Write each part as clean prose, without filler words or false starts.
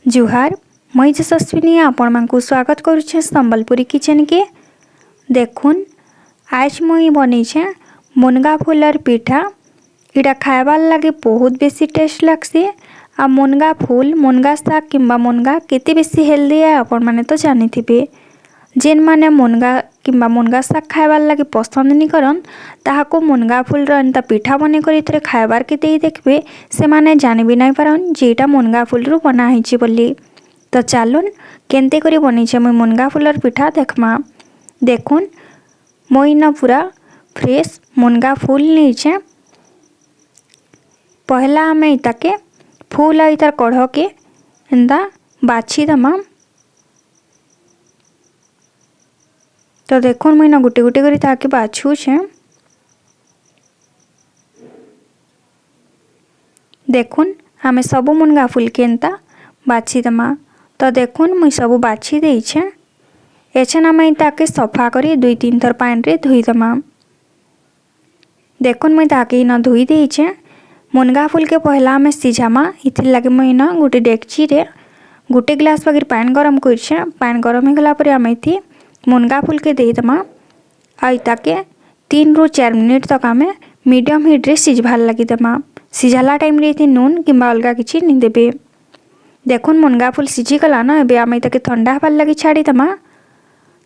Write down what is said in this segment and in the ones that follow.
जुहार मुई यशस्विनी आपण मानकु स्वागत करुछे संबलपुरी किचन के। देखुन आज मुई बनीछे मुनगा फूलर पिठा। इटा खाइबार लगे बहुत बेसी टेस्ट लगसी। आ मुनगा फूल मुनगा साग किंबा मुनगा केते बेसी हेल्दी है आपण माने तो जानी थिबे। जेन माने मुनगा किंबा मुनगा साग खाइबार लगे पसंद नहीं करन ताहाको मुनगा फूल एंता पिठा बने कर इतरे खाइबार के देई देखबे से माने जानि भी नहीं पारन जेटा मुनगा फूल रु बना हिची बोली। तो चलुन केनते करी बनीछे मुई मुनगा फूलर पिठा देखमा। देखुन मुई न पूरा फ्रेश मुनगा फूल नीचे पहला आमे इताके फूल इतार कढ़ के एंता बाछी दमा। तो देखुन मुई न गुटे गुटे करी ताके बाछुछे। देखुन आमे सबु मुनगा फूल के एंता बाछी दमा। तो देखुन मुई सबु बाछी देइछे। एछन आमे ताके सफा करी 2-3 थर पानी रे धोई दमा। देखुन मुई ताके न धोई देइछे। मुनगा फूल के पहला आमे सिझामा इथिर लागे मुई न गुटे डेगची रे गुटे ग्लास बगर पानी गरम करछे। पानी गरम हो गला परे आमे इथि मुनगा फूल के दे दमा। आ ताके 3 ରୁ 4 मिनिट तक आमे मीडियम हीट रे सिझबार लगी दमा। सिझाला टाइम रे इथि नून किंबा अलगा किछि नि देबे। देखुन मुनगा फूल सिझी गला न एबे आमे ताके ठंडा हबार लगी छाड़ी दमा।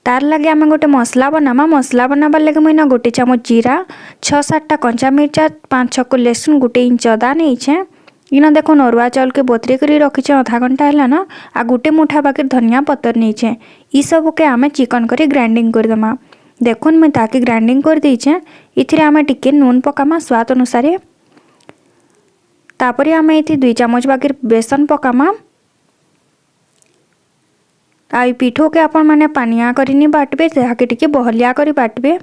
तार लगे आमे गोटे मसला बनामा। मसला बनाबार लगे मुई न गोटे चामच जीरा 6-7 टा कंचा मिर्चा 5-6 को लहसुन गोटे इंच अदा नेइछे। इना देखुन अरुआ चाउल के बोतरी करी रखिछे आधा घंटा हैला न। आ गोटे मुठा बाकी धनिया पत्तर नेइछे। ई सब के आमे चिकन करी ग्राइंडिंग कर दमा। देखुन मैं ताके ग्राइंडिंग कर देइछे। इथिरे आमे टिके नून पकामा स्वाद अनुसार। तापरे आमे इथि 2 चामच बाकी बेसन पकामा। आई पिठो के आपण माने पानिया करिनी बाटबे ताके टिके बहलिया करी बाटबे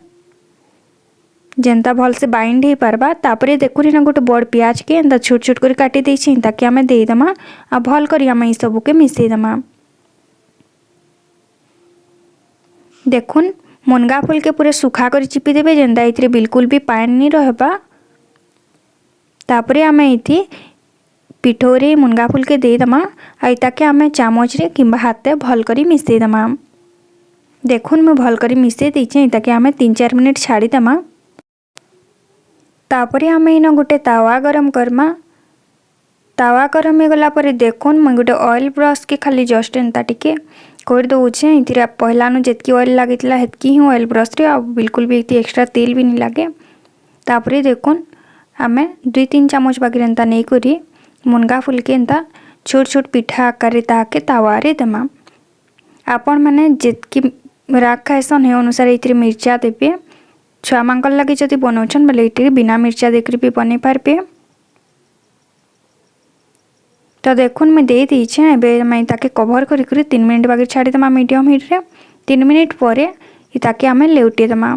जेंता भल से बाइंड ही पारबा। तापरे देखुनी ना गोटे बड़ प्याज के एंता छोट छोट करी काटी देइछि ताके आमे देई दमा। आ भल करी आमे ई सब के मिसई दमा। देखुन मुनगा फूल के पूरे सुखा करी चिपी देबे जेंता इथरे बिल्कुल भी पानी नहीं रहबा। तापरे आमे इथि पिठोरे मुनगा फूल के दे दमा। आई ताके आमे चामच रे किंबा हाथे भल करी मिसई दमा। देखुन मैं भल करी मिसई देइछे ताके आमे 3-4 मिनिट छाड़ी दमा। तापरे आमे इन गोटे तावा गरम करमा। तावा गरम हो गला परे देखुन मैं गोटे ऑयल ब्रश के खाली जस्ट एंता टिके कर दउछे। इथिरा पहला नु जेतकी ऑयल लागितला हेतकी ही ऑयल ब्रश रे आ बिल्कुल भी इति एक्स्ट्रा तेल भी नहीं लागे। तापरे देखुन आमे 2-3 चामच बाकी एंता नहीं करी मुनगा फूल के एंता छोट छोट पिठा आकार रे ताके तावा रे दमा। आपण माने जेतकी राग खाइसन हे अनुसार इथिरे मिर्चा देबे। छुआ मांकल लगे जदि बनौछन बोले इथिरे बिना मिर्चा देकरी भी बने पारबे। तो देखुन मैं दे दीछे। एबे मैं ताके कवर करी करी 3 मिनिट बाकी छाड़ी दमा मीडियम हीट रे। 3 मिनिट परे ताके आमे लेउटे दमा।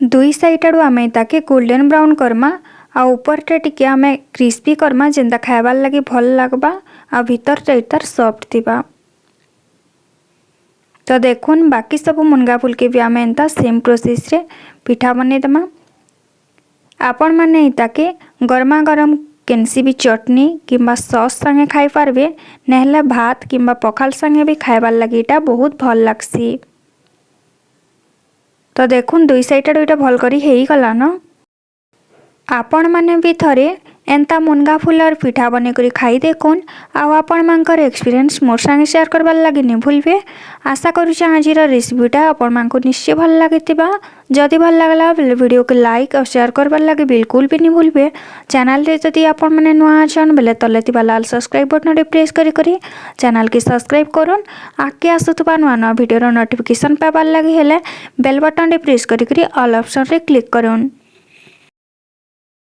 दुई साइड आडू आमे ताके गोल्डन ब्राउन करमा। आ ऊपर टे टिके आमे क्रिस्पी करमा जेंता खाइबार लगे भल लागबा। आ भीतर टे इतार सॉफ्ट थिबा। तो देखुन बाकी सब मुनगा फूल के भी आमे एंता सेम प्रोसेस रे पिठा बने दमा। आपण माने ताके गरमा गरम केनसी भी चटनी किंबा सॉस संगे खाई पारबे। नहले भात किंबा पखाल संगे भी खाइबार लगे इटा बहुत भल लागसी। तो देखुन दुई साइड आडू इटा भल करी हेई गला न। आपण माने भी थरे एंता मुनगा फूलर पिठा बने करी खाई देखुन। आउ आपण मानकर एक्सपीरियंस मोर संगे शेयर करबार लगे नहीं भूलबे। आशा करूँ आज रेसिपीटा आपण मानक निश्चय भल लगिथिबा। जदि भल लागला बेले वीडियो के लाइक और शेयर करबार लगे बिल्कुल भी नहीं भूलबे। चैनल रे जदि आपण माने नुआ अछन बेले तले थिबा लाल सब्सक्राइब बटन रे प्रेस करी करी चैनल के सब्सक्राइब करन। आके आसुथबा नुआ नुआ वीडियो रो नोटिफिकेशन पाबार लगे हेले बेल बटन रे प्रेस करी करी ऑल ऑप्शन रे क्लिक करन।